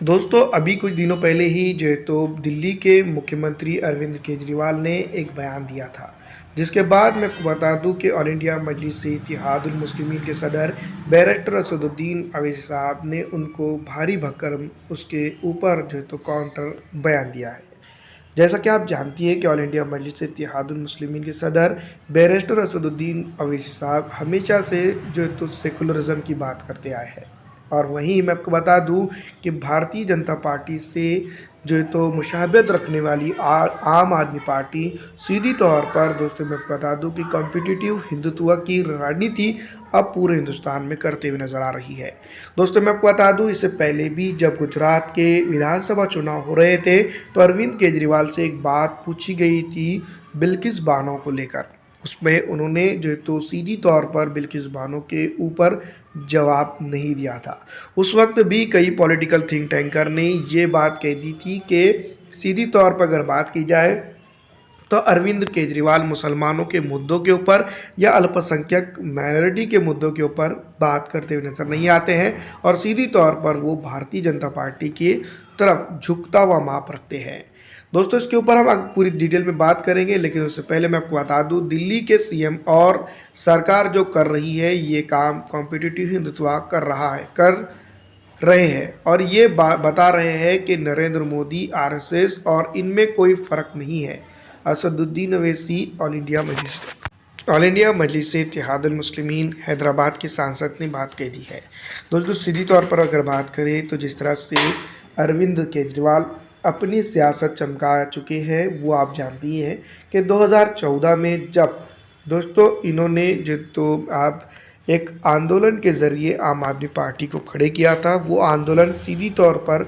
दोस्तों अभी कुछ दिनों पहले ही जो है तो दिल्ली के मुख्यमंत्री अरविंद केजरीवाल ने एक बयान दिया था, जिसके बाद मैं आपको बता दूं कि ऑल इंडिया मजलिस-ए-इत्तेहादुल मुस्लिमीन के सदर बैरिस्टर असदुद्दीन अवैसी साहब ने उनको भारी भरकम उसके ऊपर जो है तो काउंटर बयान दिया है। जैसा कि आप जानती हैं कि ऑल इंडिया मजलिस-ए-इत्तेहादुल मुस्लिमीन के सदर बैरिस्टर असदुद्दीन अवैसी साहब हमेशा से जो है तो सेकुलरिज़्म की बात करते आए हैं। और वहीं मैं आपको बता दूं कि भारतीय जनता पार्टी से जो है तो मुशाहबत रखने वाली आम आदमी पार्टी सीधी तौर पर दोस्तों मैं आपको बता दूं कि कॉम्पिटिटिव हिंदुत्व की राजनीति अब पूरे हिंदुस्तान में करते हुए नज़र आ रही है। दोस्तों मैं आपको बता दूं इससे पहले भी जब गुजरात के विधानसभा चुनाव हो रहे थे तो अरविंद केजरीवाल से एक बात पूछी गई थी बिल्किस बानो को लेकर। उसमें उन्होंने जो है तो सीधी तौर पर बिल्किस बानो के ऊपर जवाब नहीं दिया था। उस वक्त भी कई पॉलिटिकल थिंक टैंकर ने ये बात कह दी थी कि सीधी तौर पर अगर बात की जाए तो अरविंद केजरीवाल मुसलमानों के मुद्दों के ऊपर या अल्पसंख्यक माइनॉरिटी के मुद्दों के ऊपर बात करते हुए नजर नहीं आते हैं और सीधी तौर पर वो भारतीय जनता पार्टी की तरफ झुकता हुआ माप रखते हैं। दोस्तों इसके ऊपर हम पूरी डिटेल में बात करेंगे, लेकिन उससे पहले मैं आपको बता दूं दिल्ली के सीएम और सरकार जो कर रही है ये काम कॉम्पिटिटिव हिंदुत्व कर रहे हैं और ये बता रहे हैं कि नरेंद्र मोदी आरएसएस और इनमें कोई फ़र्क नहीं है। असदुद्दीन अवैसी ऑल इंडिया मजलिस-ए-इत्तेहादुल मुस्लिमीन हैदराबाद के सांसद ने बात कह दी है। दोस्तों सीधी तौर पर अगर बात करें तो जिस तरह से अरविंद केजरीवाल अपनी सियासत चमका चुके हैं वो आप जानती हैं कि 2014 में जब दोस्तों इन्होंने जो तो आप एक आंदोलन के ज़रिए आम आदमी पार्टी को खड़े किया था, वो आंदोलन सीधी तौर पर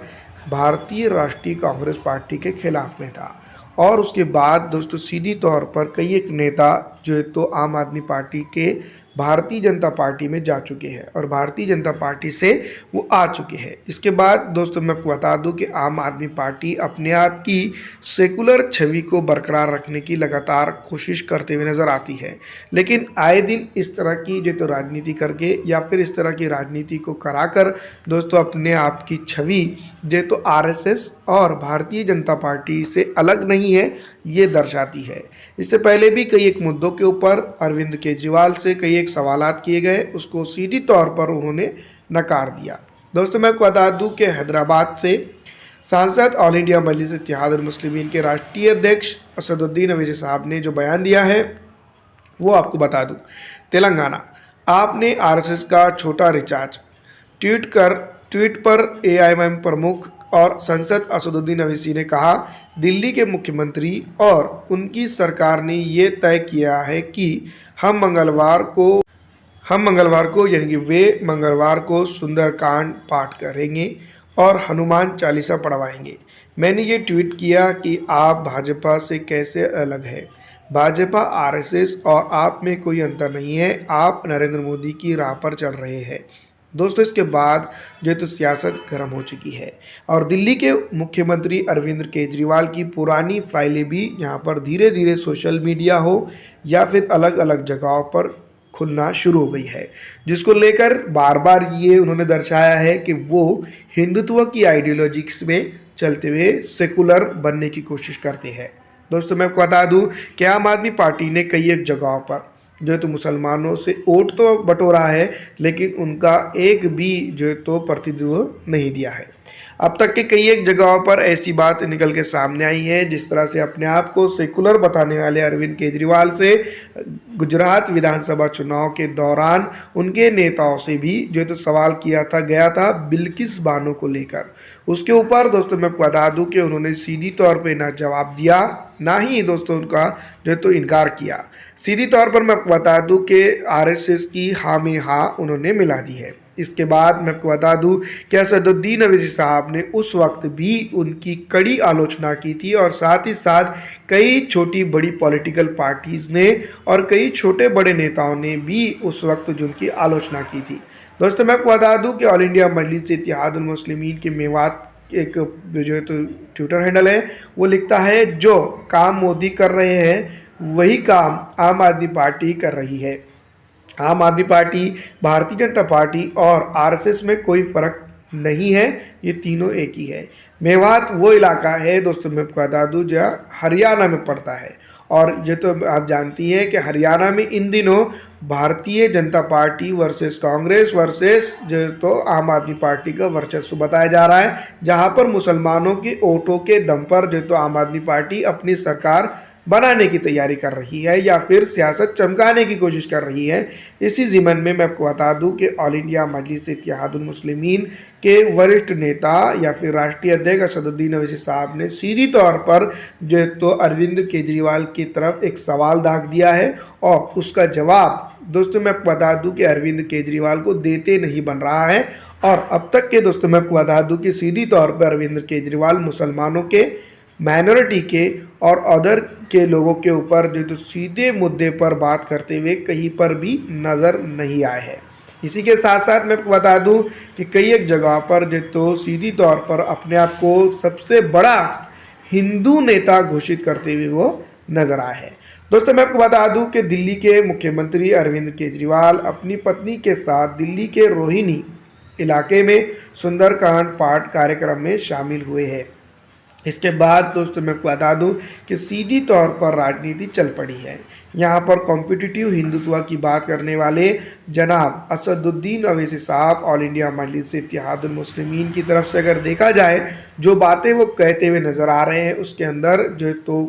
भारतीय राष्ट्रीय कांग्रेस पार्टी के खिलाफ में था। और उसके बाद दोस्तों सीधी तौर पर कई एक नेता जो है तो आम आदमी पार्टी के भारतीय जनता पार्टी में जा चुके हैं और भारतीय जनता पार्टी से वो आ चुके हैं। इसके बाद दोस्तों मैं आपको बता दूं कि आम आदमी पार्टी अपने आप की सेकुलर छवि को बरकरार रखने की लगातार कोशिश करते हुए नज़र आती है, लेकिन आए दिन इस तरह की जो तो राजनीति करके या फिर इस तरह की राजनीति को कराकर दोस्तों अपने आप की छवि जो तो आरएसएस और भारतीय जनता पार्टी से अलग नहीं है ये दर्शाती है। इससे पहले भी कई एक मुद्दों के ऊपर अरविंद केजरीवाल से कई एक सवालात किए गए, उसको सीधी तौर पर उन्होंने नकार दिया। दोस्तों मैं आपको बता दूं कि हैदराबाद से सांसद ऑल इंडिया मजलिस-ए-इत्तेहादुल मुस्लिमीन के राष्ट्रीय अध्यक्ष असदुद्दीन अवैसी साहब ने जो बयान दिया है वो आपको बता दूं। तेलंगाना, आपने आरएसएस का छोटा रिचार्ज ट्वीट पर एआईएमआईएम प्रमुख और सांसद असदुद्दीन अवैसी ने कहा दिल्ली के मुख्यमंत्री और उनकी सरकार ने ये तय किया है कि हम मंगलवार को यानी कि वे मंगलवार को सुंदरकांड पाठ करेंगे और हनुमान चालीसा पढ़वाएंगे। मैंने ये ट्वीट किया कि आप भाजपा से कैसे अलग है। भाजपा आरएसएस और आप में कोई अंतर नहीं है, आप नरेंद्र मोदी की राह पर चल रहे हैं। दोस्तों इसके बाद जो तो सियासत गर्म हो चुकी है और दिल्ली के मुख्यमंत्री अरविंद केजरीवाल की पुरानी फाइलें भी यहाँ पर धीरे धीरे सोशल मीडिया हो या फिर अलग अलग जगहों पर खुलना शुरू हो गई है, जिसको लेकर बार बार ये उन्होंने दर्शाया है कि वो हिंदुत्व की आइडियोलॉजिक्स में चलते हुए सेकुलर बनने की कोशिश करते हैं। दोस्तों मैं आपको बता दूं कि आम आदमी पार्टी ने कई एक जगहों पर जो है तो मुसलमानों से वोट तो बटोरा है, लेकिन उनका एक भी जो है तो प्रतिनिधित्व नहीं दिया है। अब तक के कई एक जगहों पर ऐसी बात निकल के सामने आई है जिस तरह से अपने आप को सेकुलर बताने वाले अरविंद केजरीवाल से गुजरात विधानसभा चुनाव के दौरान उनके नेताओं से भी जो तो सवाल किया था गया था बिल्किस बानो को लेकर। उसके ऊपर दोस्तों मैं बता दूं कि उन्होंने सीधी तौर पे ना जवाब दिया ना ही दोस्तों उनका जो तो इनकार किया। सीधी तौर पर मैं आपको बता दूं कि आरएसएस की हाँ में हाँ उन्होंने मिला दी है। इसके बाद मैं आपको बता दूं कि असदुद्दीन अवैसी साहब ने उस वक्त भी उनकी कड़ी आलोचना की थी और साथ ही साथ कई छोटी बड़ी पॉलिटिकल पार्टीज़ ने और कई छोटे बड़े नेताओं ने भी उस वक्त जो उनकी आलोचना की थी। दोस्तों मैं आपको बता दूं कि ऑल इंडिया मजलिस-ए-इत्तेहादुल मुस्लिमीन के मेवात एक जो है तो ट्विटर हैंडल है, वो लिखता है जो काम मोदी कर रहे हैं वही काम आम आदमी पार्टी कर रही है। आम आदमी पार्टी, भारतीय जनता पार्टी और आरएसएस में कोई फ़र्क नहीं है, ये तीनों एक ही है। मेवात वो इलाका है दोस्तों, मैं आपको बता दूँ, जहाँ हरियाणा में पड़ता है। और ये तो आप जानती हैं कि हरियाणा में इन दिनों Bharatiya Janata party versus Congress versus जो तो आम आदमी पार्टी का वर्चस्व बताया जा रहा है, जहां पर मुसलमानों के वोटों के दम पर जो तो आम आदमी पार्टी अपनी सरकार बनाने की तैयारी कर रही है या फिर सियासत चमकाने की कोशिश कर रही है। इसी ज़िमन में मैं आपको बता दूं कि ऑल इंडिया मजलिस इत्तेहादुल मुस्लिमीन के वरिष्ठ नेता या फिर राष्ट्रीय अध्यक्ष असदुद्दीन ओवैसी साहब ने सीधी तौर पर जो तो अरविंद केजरीवाल की तरफ एक सवाल दाग दिया है, और उसका जवाब दोस्तों मैं आपको बता दूं कि अरविंद केजरीवाल को देते नहीं बन रहा है। और अब तक के दोस्तों मैं आपको बता दूं कि सीधी तौर पर अरविंद केजरीवाल मुसलमानों के, माइनॉरिटी के और अदर के लोगों के ऊपर जो तो सीधे मुद्दे पर बात करते हुए कहीं पर भी नज़र नहीं आए हैं। इसी के साथ साथ मैं आपको बता दूं कि कई एक जगह पर जो तो सीधी तौर पर अपने आप को सबसे बड़ा हिंदू नेता घोषित करते हुए वो नजर आए हैं। दोस्तों मैं आपको बता दूं कि दिल्ली के मुख्यमंत्री अरविंद केजरीवाल अपनी पत्नी के साथ दिल्ली के रोहिणी इलाके में सुंदरकांड पाठ कार्यक्रम में शामिल हुए हैं। इसके बाद दोस्तों मैं आपको बता दूं कि सीधी तौर पर राजनीति चल पड़ी है। यहाँ पर कॉम्पिटिटिव हिंदुत्व की बात करने वाले जनाब असदुद्दीन ओवैसी साहब ऑल इंडिया मजलिस इत्तेहादुल मुस्लिमीन की तरफ से अगर देखा जाए, जो बातें वो कहते हुए नज़र आ रहे हैं उसके अंदर जो तो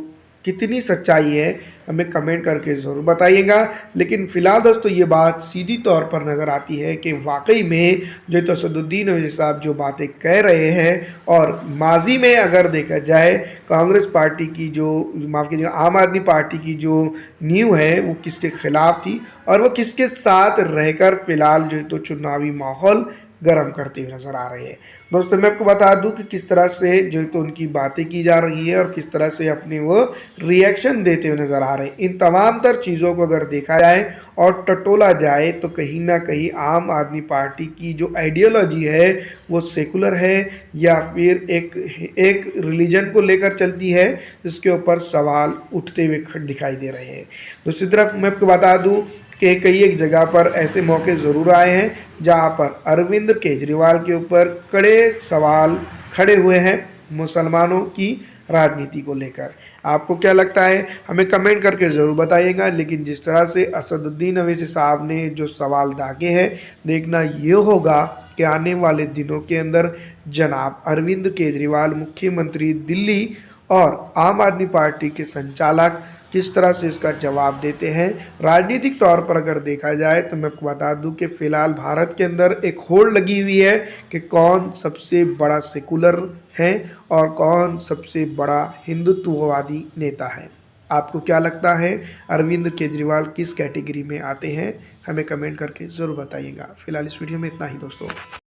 कितनी सच्चाई है हमें कमेंट करके ज़रूर बताइएगा। लेकिन फ़िलहाल दोस्तों ये बात सीधी तौर पर नज़र आती है कि वाकई में जो तो असदुद्दीन ओवैसी साहब जो बातें कह रहे हैं, और माजी में अगर देखा जाए कांग्रेस पार्टी की जो, माफ़ कीजिएगा, आम आदमी पार्टी की जो नींव है वो किसके खिलाफ थी और वो किसके साथ रहकर फ़िलहाल जो तो चुनावी माहौल गर्म करते हुए नज़र आ रहे हैं। दोस्तों मैं आपको बता दूं कि किस तरह से जो तो उनकी बातें की जा रही है और किस तरह से अपने वो रिएक्शन देते हुए नज़र आ रहे हैं। इन तमाम तर चीज़ों को अगर देखा जाए और टटोला जाए तो कहीं ना कहीं आम आदमी पार्टी की जो आइडियोलॉजी है वो सेकुलर है या फिर एक रिलीजन को लेकर चलती है, जिसके ऊपर सवाल उठते हुए दिखाई दे रहे हैं। दूसरी तरफ मैं आपको बता दूं कि कई एक जगह पर ऐसे मौके ज़रूर आए हैं जहां पर अरविंद केजरीवाल के ऊपर कड़े सवाल खड़े हुए हैं मुसलमानों की राजनीति को लेकर। आपको क्या लगता है हमें कमेंट करके ज़रूर बताइएगा। लेकिन जिस तरह से असदुद्दीन ओवैसी साहब ने जो सवाल दागे हैं, देखना ये होगा कि आने वाले दिनों के अंदर जनाब अरविंद केजरीवाल मुख्यमंत्री दिल्ली और आम आदमी पार्टी के संचालक किस तरह से इसका जवाब देते हैं। राजनीतिक तौर पर अगर देखा जाए तो मैं आपको बता दूं कि फ़िलहाल भारत के अंदर एक होड़ लगी हुई है कि कौन सबसे बड़ा सेकुलर है और कौन सबसे बड़ा हिंदुत्ववादी नेता है। आपको क्या लगता है अरविंद केजरीवाल किस कैटेगरी में आते हैं, हमें कमेंट करके ज़रूर बताइएगा। फ़िलहाल इस वीडियो में इतना ही दोस्तों।